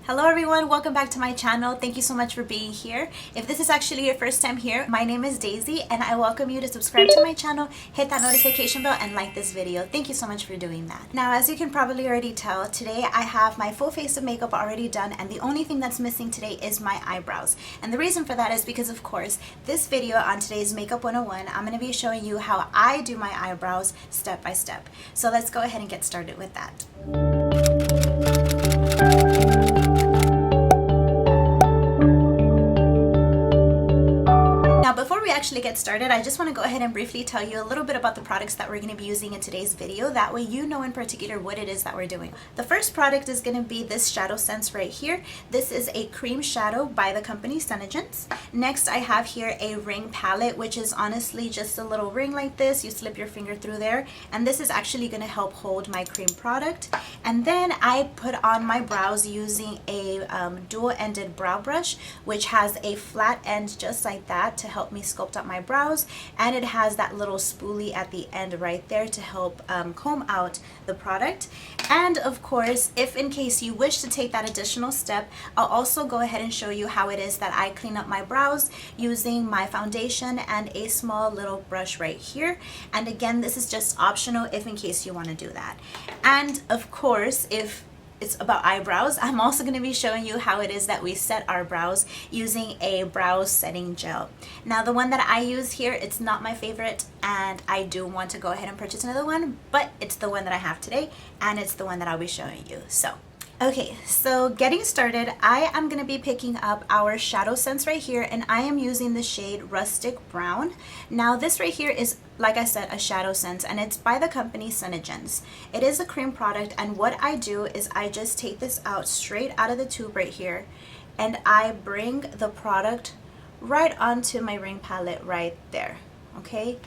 Hello everyone, welcome back to my channel. Thank you so much for being here. If this is actually your first time here, my name is Daisy and I welcome you to subscribe to my channel, hit that notification bell and like this video. Thank you so much for doing that. Now, as you can probably already tell, today I have my full face of makeup already done and the only thing that's missing today is my eyebrows. And the reason for that is because, of course, this video on today's Makeup 101, I'm going to be showing you how I do my eyebrows step by step. So let's go ahead and get started with that. Before we actually get started, I just want to go ahead and briefly tell you a little bit about the products that we're going to be using in today's video. That way you know in particular what it is that we're doing. The first product is going to be this Shadowsense right here. This is a cream shadow by the company Senegence. Next, I have here a ring palette, which is honestly just a little ring like this. You slip your finger through there, and this is actually going to help hold my cream product. And then I put on my brows using a dual-ended brow brush, which has a flat end just like that to help me sculpt up my brows, and it has that little spoolie at the end right there to help comb out the product. And of course, if in case you wish to take that additional step, I'll also go ahead and show you how it is that I clean up my brows using my foundation and a small little brush right here. And again, this is just optional if in case you want to do that. And of course, if it's about eyebrows, I'm also going to be showing you how it is that we set our brows using a brow setting gel. Now, the one that I use here, it's not my favorite and I do want to go ahead and purchase another one, but it's the one that I have today and it's the one that I'll be showing you. Okay, so getting started, I am going to be picking up our Shadowsense right here, and I am using the shade Rustic Brown. Now, this right here is, like I said, a Shadowsense, and it's by the company Senegence. It is a cream product, and what I do is I just take this out straight out of the tube right here, and I bring the product right onto my ring palette right there, okay?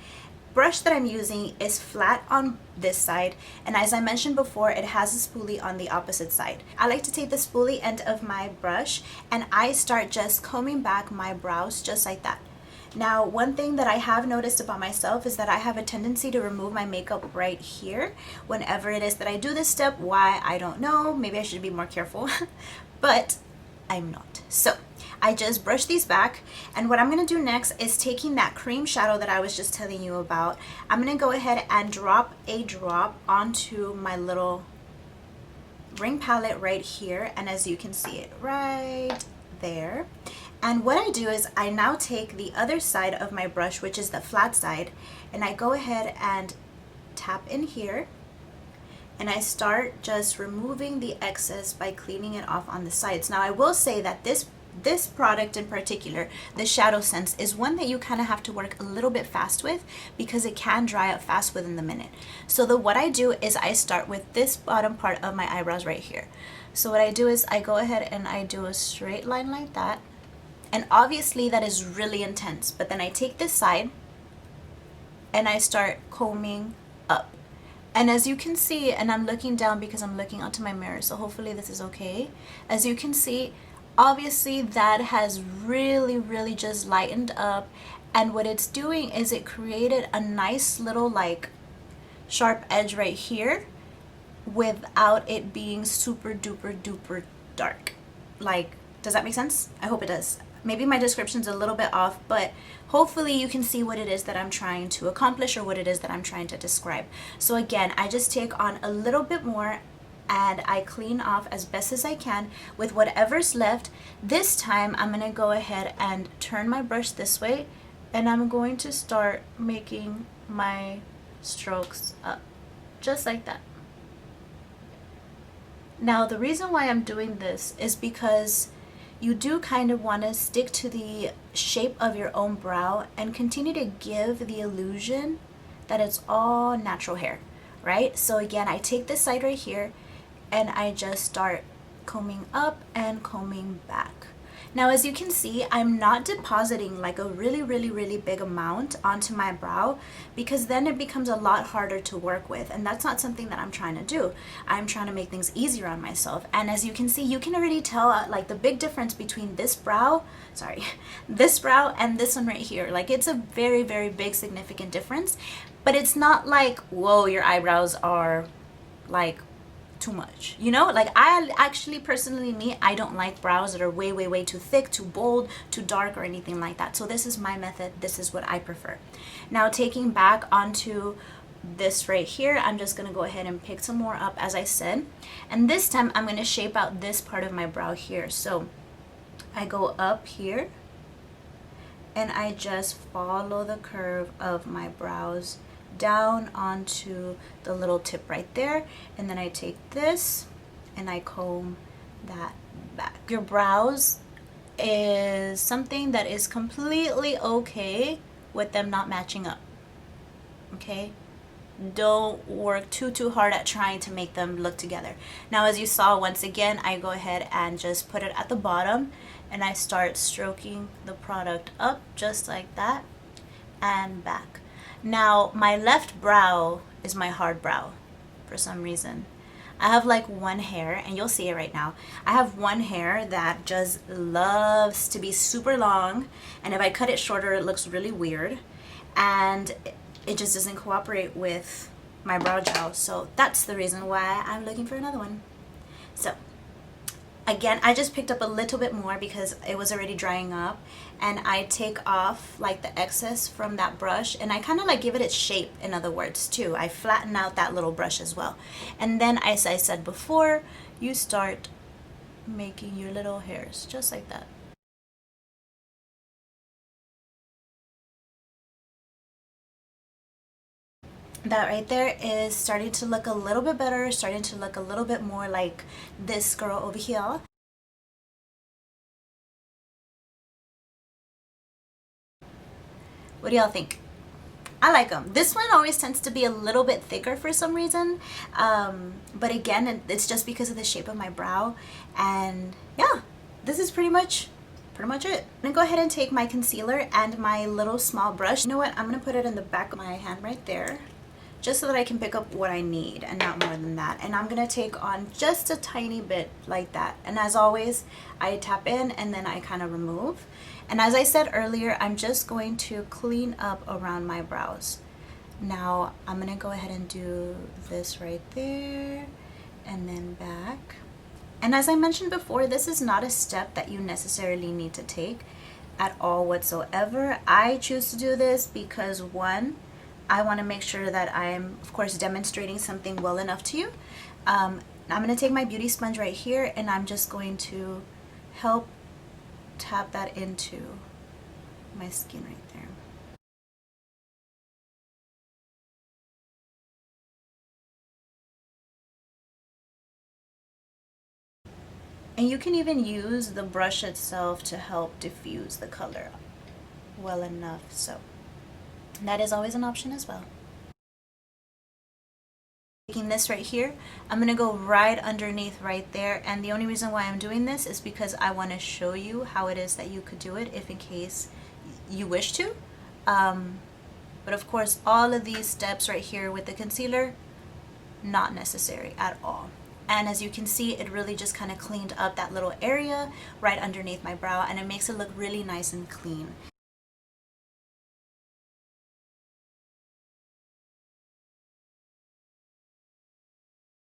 Brush that I'm using is flat on this side, and as I mentioned before, it has a spoolie on the opposite side. I like to take the spoolie end of my brush and I start just combing back my brows just like that. Now, one thing that I have noticed about myself is that I have a tendency to remove my makeup right here whenever it is that I do this step. Why, I don't know. Maybe I should be more careful, but I'm not. So I just brush these back, and what I'm going to do next is taking that cream shadow that I was just telling you about. I'm going to go ahead and drop a drop onto my little ring palette right here, and as you can see it right there. And what I do is I now take the other side of my brush, which is the flat side, and I go ahead and tap in here, and I start just removing the excess by cleaning it off on the sides. Now, I will say that this product in particular, the Shadowsense, is one that you kind of have to work a little bit fast with because it can dry up fast within the minute. So what I do is I start with this bottom part of my eyebrows right here. So what I do is I go ahead and I do a straight line like that. And obviously that is really intense, but then I take this side and I start combing up. And as you can see, and I'm looking down because I'm looking onto my mirror, so hopefully this is okay. As you can see, obviously that has really just lightened up, and what it's doing is it created a nice little like sharp edge right here without it being super duper dark. Like, does that make sense? I hope it does. Maybe my description's a little bit off, but hopefully you can see what it is that I'm trying to accomplish or what it is that I'm trying to describe. So again, I just take on a little bit more and I clean off as best as I can with whatever's left. This time I'm going to go ahead and turn my brush this way, and I'm going to start making my strokes up just like that. Now, the reason why I'm doing this is because you do kind of want to stick to the shape of your own brow and continue to give the illusion that it's all natural hair, right? So again, I take this side right here and I just start combing up and combing back. Now, as you can see, I'm not depositing like a really big amount onto my brow because then it becomes a lot harder to work with, and that's not something that I'm trying to do. I'm trying to make things easier on myself. And as you can see, you can already tell like the big difference between this brow and this one right here. Like, it's a very big significant difference, but it's not like, whoa, your eyebrows are like too much, you know? Like, I actually personally, me, I don't like brows that are way too thick, too bold, too dark, or anything like that. So this is my method. This is what I prefer. Now, taking back onto this right here, I'm just gonna go ahead and pick some more up, as I said, and this time I'm gonna shape out this part of my brow here. So I go up here and I just follow the curve of my brows down onto the little tip right there, and then I take this and I comb that back. Your brows is something that is completely okay with them not matching up, okay? Don't work too hard at trying to make them look together. Now, as you saw, once again, I go ahead and just put it at the bottom and I start stroking the product up just like that and back. Now, my left brow is my hard brow for some reason. I have like one hair, and you'll see it right now. I have one hair that just loves to be super long, and if I cut it shorter, it looks really weird, and it just doesn't cooperate with my brow gel. So that's the reason why I'm looking for another one. So again, I just picked up a little bit more because it was already drying up, and I take off like the excess from that brush, and I kind of like give it its shape, in other words, too. I flatten out that little brush as well. And then, as I said before, you start making your little hairs just like that. That right there is starting to look a little bit better, starting to look a little bit more like this girl over here. What do y'all think? I like them. This one always tends to be a little bit thicker for some reason, but again, it's just because of the shape of my brow. And yeah, this is pretty much it. I'm gonna go ahead and take my concealer and my little small brush. You know what? I'm gonna put it in the back of my hand right there, just so that I can pick up what I need and not more than that. And I'm gonna take on just a tiny bit like that. And as always, I tap in and then I kind of remove. And as I said earlier, I'm just going to clean up around my brows. Now, I'm gonna go ahead and do this right there and then back. And as I mentioned before, this is not a step that you necessarily need to take at all whatsoever. I choose to do this because, one, I want to make sure that I'm, of course, demonstrating something well enough to you. I'm going to take my beauty sponge right here, and I'm just going to help tap that into my skin right there. And you can even use the brush itself to help diffuse the color well enough. So that is always an option as well. Taking this right here, I'm going to go right underneath right there, and the only reason why I'm doing this is because I want to show you how it is that you could do it if in case you wish to. But of course, all of these steps right here with the concealer, not necessary at all. And as you can see, it really just kind of cleaned up that little area right underneath my brow, and it makes it look really nice and clean.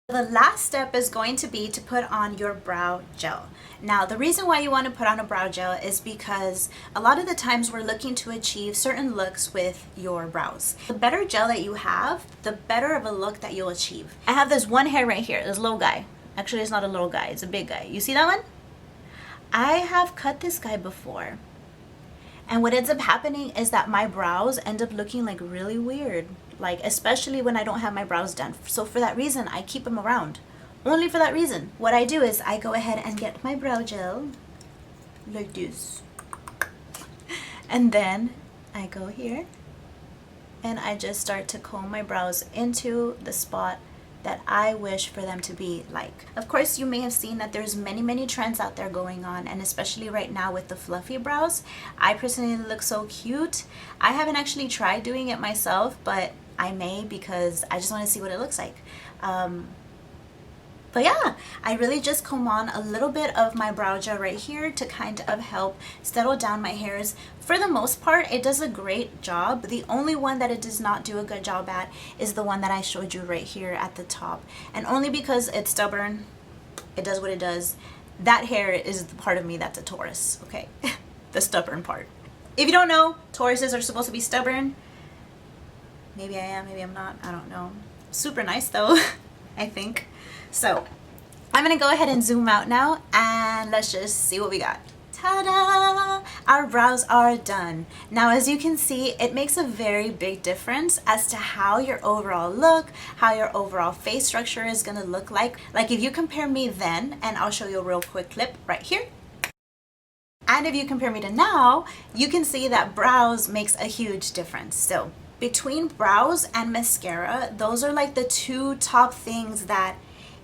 The last step is going to be to put on your brow gel. Now, the reason why you want to put on a brow gel is because a lot of the times we're looking to achieve certain looks with your brows. The better gel that you have, the better of a look that you'll achieve. I have this one hair right here, this little guy. Actually, it's not a little guy, it's a big guy. You see that one? I have cut this guy before. And what ends up happening is that my brows end up looking like really weird, like especially when I don't have my brows done. So for that reason, I keep them around. Only for that reason. What I do is I go ahead and get my brow gel like this. And then I go here and I just start to comb my brows into the spot that I wish for them to be like. Of course, you may have seen that there's many trends out there going on, and especially right now with the fluffy brows. I personally look so cute. I haven't actually tried doing it myself, but I may, because I just want to see what it looks like. But yeah, I really just comb on a little bit of my brow gel right here to kind of help settle down my hairs. For the most part, it does a great job. The only one that it does not do a good job at is the one that I showed you right here at the top. And only because it's stubborn, it does what it does. That hair is the part of me that's a Taurus, okay? The stubborn part. If you don't know, Tauruses are supposed to be stubborn. Maybe I am, maybe I'm not, I don't know. Super nice though, I think. So I'm gonna go ahead and zoom out now and let's just see what we got. Ta-da! Our brows are done. Now, as you can see, it makes a very big difference as to how your overall look, how your overall face structure is gonna look like. Like if you compare me then, and I'll show you a real quick clip right here. And if you compare me to now, you can see that brows makes a huge difference. So between brows and mascara, those are like the two top things that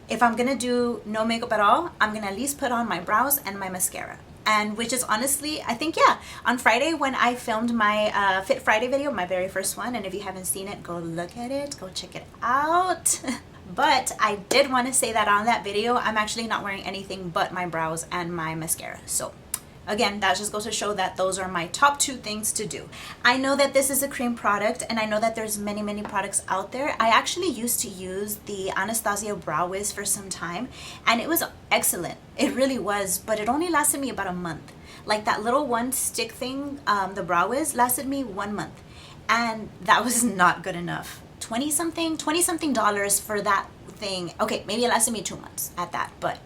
if I'm gonna do no makeup at all, I'm gonna at least put on my brows and my mascara. And which is honestly, I think, yeah, on Friday when I filmed my Fit Friday video, my very first one, and if you haven't seen it, go look at it, go check it out. But I did want to say that on that video, I'm actually not wearing anything but my brows and my mascara. So again, that just goes to show that those are my top two things to do. I know that this is a cream product and I know that there's many products out there. I actually used to use the Anastasia Brow Wiz for some time and it was excellent. It really was, but it only lasted me about a month. Like that little one stick thing, the Brow Wiz lasted me 1 month and that was not good enough. 20 something dollars for that thing. Okay, maybe it lasted me 2 months at that, but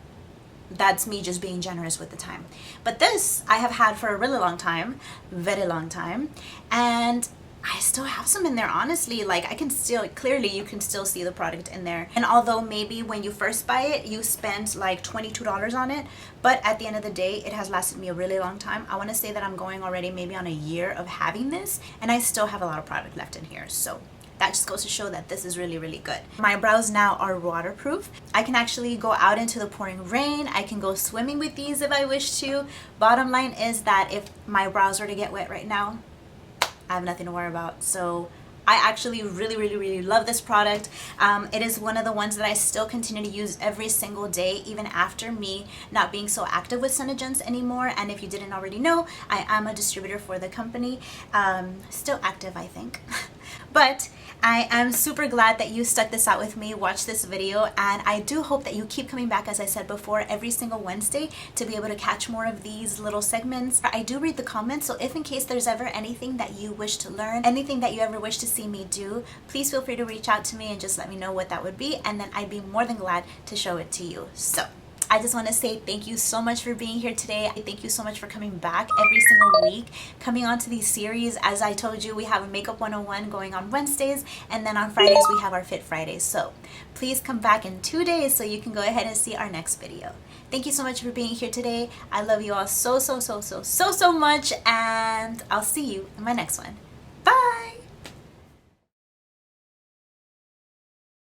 that's me just being generous with the time. But this I have had for a really long time, very long time, and I still have some in there, honestly. Like I can still, clearly you can still see the product in there. And although maybe when you first buy it, you spend like $22 on it, but at the end of the day, it has lasted me a really long time. I want to say that I'm going already maybe on a year of having this, and I still have a lot of product left in here. So that just goes to show that this is really good. My brows now are waterproof. I can actually go out into the pouring rain. I can go swimming with these if I wish to. Bottom line is that if my brows were to get wet right now, I have nothing to worry about. So I actually really love this product. It is one of the ones that I still continue to use every single day, even after me not being so active with Senegence anymore. And if you didn't already know, I am a distributor for the company. Still active, I think. But I am super glad that you stuck this out with me, watched this video, and I do hope that you keep coming back, as I said before, every single Wednesday to be able to catch more of these little segments. I do read the comments, so if in case there's ever anything that you wish to learn, anything that you ever wish to see me do, please feel free to reach out to me and just let me know what that would be, and then I'd be more than glad to show it to you. So I just want to say thank you so much for being here today. Thank you so much for coming back every single week, coming on to these series. As I told you, we have a Makeup 101 going on Wednesdays, and then on Fridays we have our Fit Fridays. So please come back in 2 days so you can go ahead and see our next video. Thank you so much for being here today. I love you all so much, and I'll see you in my next one.